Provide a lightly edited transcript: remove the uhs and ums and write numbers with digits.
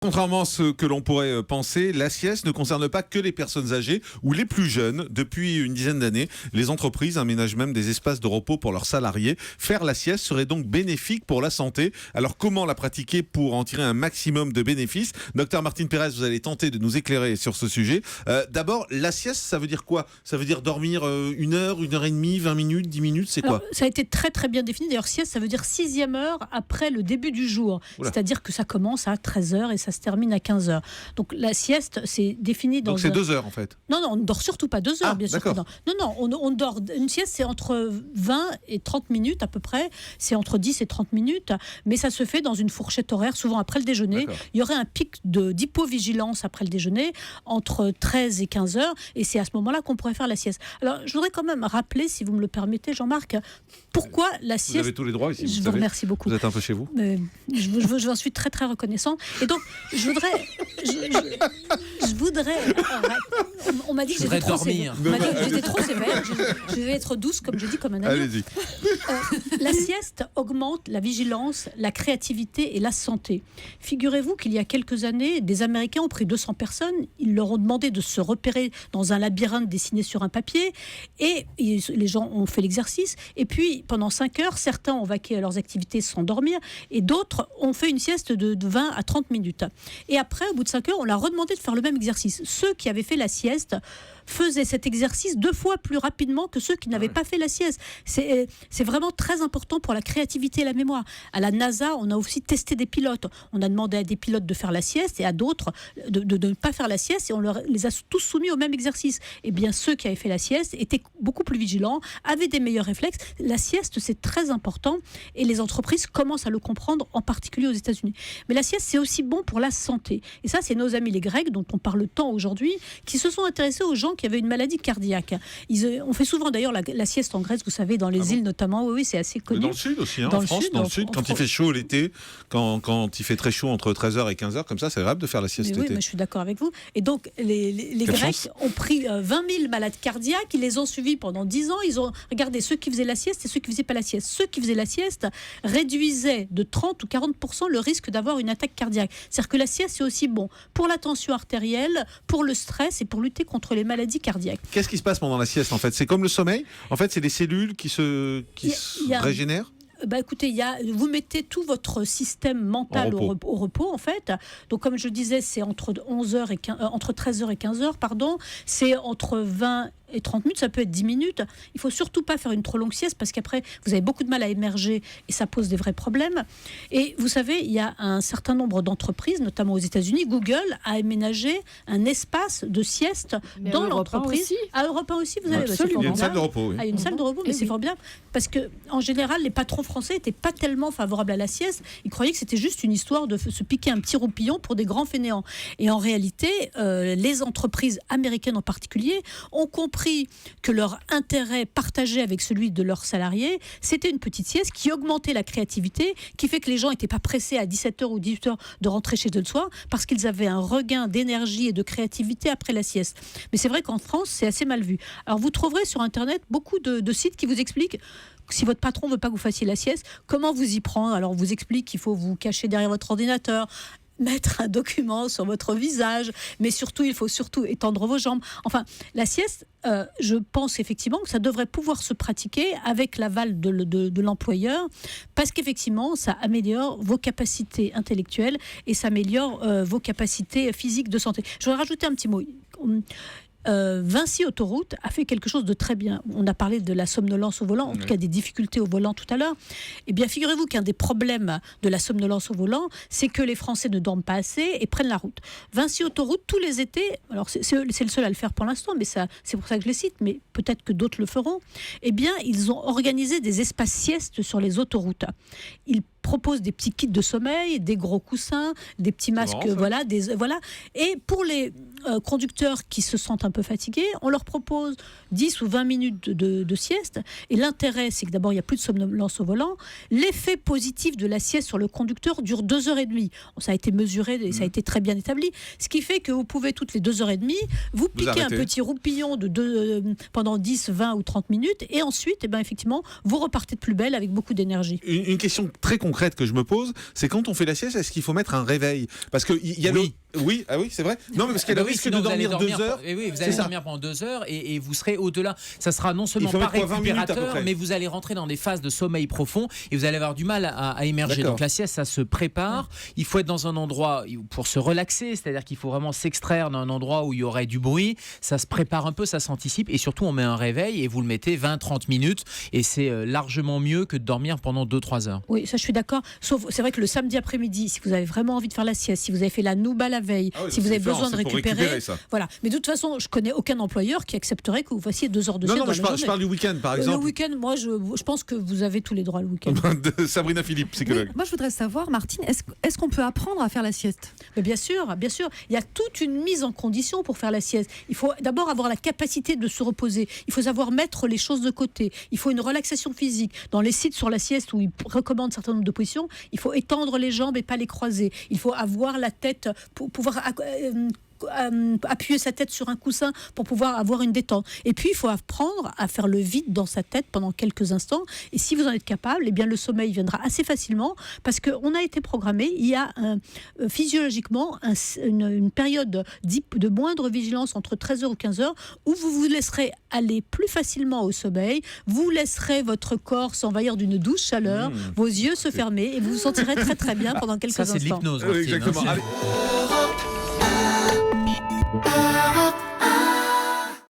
Contrairement à ce que l'on pourrait penser, la sieste ne concerne pas que les personnes âgées ou les plus jeunes. Depuis une dizaine d'années, les entreprises aménagent même des espaces de repos pour leurs salariés. Faire la sieste serait donc bénéfique pour la santé. Alors comment la pratiquer pour en tirer un maximum de bénéfices ? Docteur Martine Pérez, vous allez tenter de nous éclairer sur ce sujet. D'abord, la sieste, ça veut dire quoi ? Ça veut dire dormir 1 heure, 1h30, 20 minutes, 10 minutes, c'est quoi ? Ça a été très très bien défini. D'ailleurs, sieste, ça veut dire 6e heure après le début du jour. Oula. C'est-à-dire que ça commence à 13h et ça se termine à 15h. Donc la sieste, c'est défini dans... Donc c'est 2 heures en fait. Non, on ne dort surtout pas 2 heures, Ah, bien sûr que d'accord. non. Non, on dort... Une sieste, c'est entre 20 et 30 minutes à peu près. C'est entre 10 et 30 minutes. Mais ça se fait dans une fourchette horaire, souvent après le déjeuner. D'accord. Il y aurait un pic d'hypovigilance après le déjeuner, entre 13 et 15 heures. Et c'est à ce moment-là qu'on pourrait faire la sieste. Alors, je voudrais quand même rappeler, si vous me le permettez, Jean-Marc, pourquoi la Vous sieste... avez tous les droits ici. Je vous savez. remercie beaucoup. Vous êtes un peu chez vous. Je vous en suis très très reconnaissant. Et donc, je voudrais. Je voudrais. On m'a dit que j'étais trop sévère. On m'a dit que j'étais trop sévère. Je vais être douce, comme je dis, comme un ami. Allez-y. La sieste augmente la vigilance, la créativité et la santé. Figurez-vous qu'il y a quelques années, des Américains ont pris 200 personnes. Ils leur ont demandé de se repérer dans un labyrinthe dessiné sur un papier. Et les gens ont fait l'exercice. Et puis, pendant 5 heures, certains ont vaqué à leurs activités sans dormir. Et d'autres ont fait une sieste de 20 à 30 minutes. Et après, au bout de 5 heures, on leur a redemandé de faire le même exercice. Ceux qui avaient fait la sieste faisaient cet exercice 2 fois plus rapidement que ceux qui n'avaient pas fait la sieste. C'est vraiment très important pour la créativité et la mémoire. À la NASA, on a aussi testé des pilotes. On a demandé à des pilotes de faire la sieste et à d'autres de ne pas faire la sieste, et on les a tous soumis au même exercice. Et bien, ceux qui avaient fait la sieste étaient beaucoup plus vigilants, avaient des meilleurs réflexes. La sieste, c'est très important et les entreprises commencent à le comprendre, en particulier aux États-Unis. Mais la sieste, c'est aussi bon pour la santé. Et ça, c'est nos amis les Grecs, dont on parle tant aujourd'hui, qui se sont intéressés aux gens qui avaient une maladie cardiaque. On fait souvent d'ailleurs la sieste en Grèce, vous savez, dans les îles notamment. Oui, c'est assez connu. Mais dans le sud aussi, hein, Dans en le France, sud, dans le sud, quand il fait chaud l'été, quand il fait très chaud entre 13h et 15h, comme ça, c'est agréable de faire la sieste Oui, l'été. mais je suis d'accord avec vous. Et donc, les Quelle Grecs chance. ont pris 20 000 malades cardiaques, ils les ont suivis pendant 10 ans, ils ont regardé ceux qui faisaient la sieste et ceux qui ne faisaient pas la sieste. Ceux qui faisaient la sieste réduisaient de 30 ou 40% le risque d'avoir une attaque cardiaque. C'est-à-dire que la sieste, c'est aussi bon pour la tension artérielle, pour le stress et pour lutter contre les maladies cardiaques. Qu'est-ce qui se passe pendant la sieste en fait ? C'est comme le sommeil ? En fait, c'est des cellules qui se régénèrent ? Écoutez, vous mettez tout votre système mental au repos, en fait. Donc, comme je disais, c'est entre 13h et 15h, pardon. C'est entre 20 et 30 minutes, ça peut être 10 minutes. Il ne faut surtout pas faire une trop longue sieste parce qu'après, vous avez beaucoup de mal à émerger et ça pose des vrais problèmes. Et vous savez, il y a un certain nombre d'entreprises, notamment aux États-Unis. Google a aménagé un espace de sieste dans l'entreprise. À Europe 1 aussi, vous avez Il y a une salle de repos, oui. Il y a une salle de repos, mais c'est fort bien parce que en général, les patrons français n'étaient pas tellement favorables à la sieste. Ils croyaient que c'était juste une histoire de se piquer un petit roupillon pour des grands fainéants. Et en réalité, les entreprises américaines en particulier ont compris que leur intérêt partagé avec celui de leurs salariés, c'était une petite sieste qui augmentait la créativité, qui fait que les gens n'étaient pas pressés à 17h ou 18h de rentrer chez eux le soir parce qu'ils avaient un regain d'énergie et de créativité après la sieste. Mais c'est vrai qu'en France, c'est assez mal vu. Alors vous trouverez sur Internet beaucoup de sites qui vous expliquent si votre patron ne veut pas que vous fassiez la sieste, comment vous y prendre. Alors on vous explique qu'il faut vous cacher derrière votre ordinateur, mettre un document sur votre visage, mais surtout, il faut surtout étendre vos jambes. Enfin, la sieste, je pense effectivement que ça devrait pouvoir se pratiquer avec l'aval de l'employeur, parce qu'effectivement, ça améliore vos capacités intellectuelles et ça améliore vos capacités physiques de santé. Je voudrais rajouter un petit mot. Vinci Autoroute a fait quelque chose de très bien. On a parlé de la somnolence au volant, en tout cas des difficultés au volant tout à l'heure. Eh bien, figurez-vous qu'un des problèmes de la somnolence au volant, c'est que les Français ne dorment pas assez et prennent la route. Vinci Autoroute, tous les étés, alors c'est le seul à le faire pour l'instant, mais c'est pour ça que je les cite, mais peut-être que d'autres le feront, eh bien, ils ont organisé des espaces siestes sur les autoroutes. Ils proposent des petits kits de sommeil, des gros coussins, des petits masques, voilà. Et pour les conducteurs qui se sentent un peu fatigués, on leur propose 10 ou 20 minutes de sieste. Et l'intérêt, c'est que d'abord, il n'y a plus de somnolence au volant. L'effet positif de la sieste sur le conducteur dure 2h30. Ça a été mesuré et ça a été très bien établi. Ce qui fait que vous pouvez, toutes les 2h30, vous piquer un petit roupillon pendant 10, 20 ou 30 minutes. Et ensuite, effectivement, vous repartez de plus belle avec beaucoup d'énergie. Une question très concrète. concrète que je me pose, c'est quand on fait la sieste, est-ce qu'il faut mettre un réveil? Parce que il y a oui, ah oui, c'est vrai. Non, mais parce qu'il y a le risque de dormir 2 heures. Oui, vous allez dormir pendant 2 heures et vous serez au-delà. Ça sera non seulement pas récupérateur, mais vous allez rentrer dans des phases de sommeil profond et vous allez avoir du mal à émerger. D'accord. Donc la sieste, ça se prépare. Il faut être dans un endroit pour se relaxer, c'est-à-dire qu'il faut vraiment s'extraire d'un endroit où il y aurait du bruit. Ça se prépare un peu, ça s'anticipe et surtout on met un réveil et vous le mettez 20-30 minutes et c'est largement mieux que de dormir pendant 2-3 heures. Oui, ça je suis d'accord. Sauf, c'est vrai que le samedi après-midi, si vous avez vraiment envie de faire la sieste, si vous avez fait la nouba la veille, si vous avez besoin de récupérer, voilà. Mais de toute façon, je connais aucun employeur qui accepterait que vous fassiez 2 heures de sieste. Non, je parle du week-end, par exemple. Le week-end, moi, je pense que vous avez tous les droits le week-end. Sabrina Philippe, psychologue. Oui, moi, je voudrais savoir, Martine, est-ce qu'on peut apprendre à faire la sieste? Mais bien sûr, bien sûr. Il y a toute une mise en condition pour faire la sieste. Il faut d'abord avoir la capacité de se reposer. Il faut savoir mettre les choses de côté. Il faut une relaxation physique. Dans les sites sur la sieste où ils recommandent un certain nombre de positions, il faut étendre les jambes et pas les croiser. Il faut avoir la tête pour pouvoir appuyer sa tête sur un coussin pour pouvoir avoir une détente. Et puis il faut apprendre à faire le vide dans sa tête pendant quelques instants. Et si vous en êtes capable, eh bien le sommeil viendra assez facilement parce qu'on a été programmé. Il y a physiologiquement une période de moindre vigilance entre 13h ou 15h où vous vous laisserez aller plus facilement au sommeil. Vous laisserez votre corps s'envahir d'une douce chaleur, vos yeux se fermer et vous vous sentirez très très bien pendant quelques instants. Ça c'est de l'hypnose. Exactement. Martine, hein.